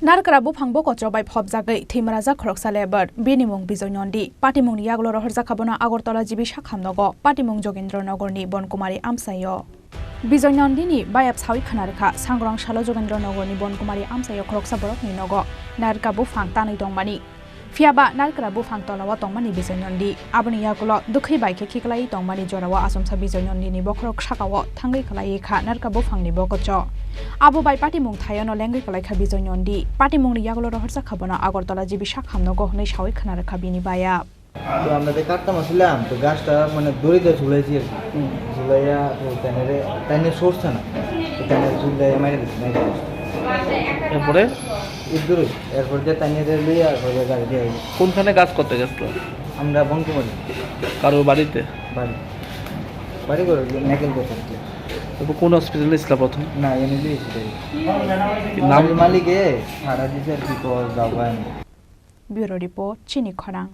नारकरा बुफांबो कचरबाय फबजागै थैमराजा खरकसा labour बेनिमुं Bijay Nandi पाटिमुंनि यागल रहरजा खाबना Agartala जिबि शाखामनगो पाटिमुं जोगेन्द्रनगरनि बनकुमारी आमसायो बिजय नन्दिनि बायाब सावि खानारखा सांग्रां शालो जोगेन्द्रनगरनि बनकुमारी आमसायो खरकसा बरकनि नगो नारका बुफां तानै दंमानि फियाबा नारकरा बुफां तलावा दंमानि बिजय नन्दी आबनि यागल दुखै बायखे खिखलाई दंमानि जरावा आसमसा बिजय नन्दिनि बखरक शाखाव थांगै खलाई खा नारका बुफांनि बकच आबो बाय पाटिमुं थायनो लेंगै खलाइखा बिजय नन्दी पाटिमुंनि यागल रहरजा खाबना आगरतला जिबि शाखामनगो हनै सावि खानारखा बिनि बाया তো আমরা যে কাটতাম আসলাম তো গাছটা মানে দড়িতে ঝুলাইছি আর কি ঝুলাইয়া তো টাইনে সরছে না তো টাইনে ঝুলাই মাইরে দিচ্ছি এরপরে এরপর যে টাইনে লইয়া আর গাড়ি দিয়ে কোনখানে কাজ করতে গেছিল আমরা বঙ্কমারি কারো বাড়িতে বাড়ি বাড়ি করে মেকেল করতে তারপর কোন হসপিটালে ছিল প্রথম না এনে দিয়েছি নাম মালিকে সারা দিছে আর কি যাওয়া ব্যুরো রিপোর্ট চিনি খরাং।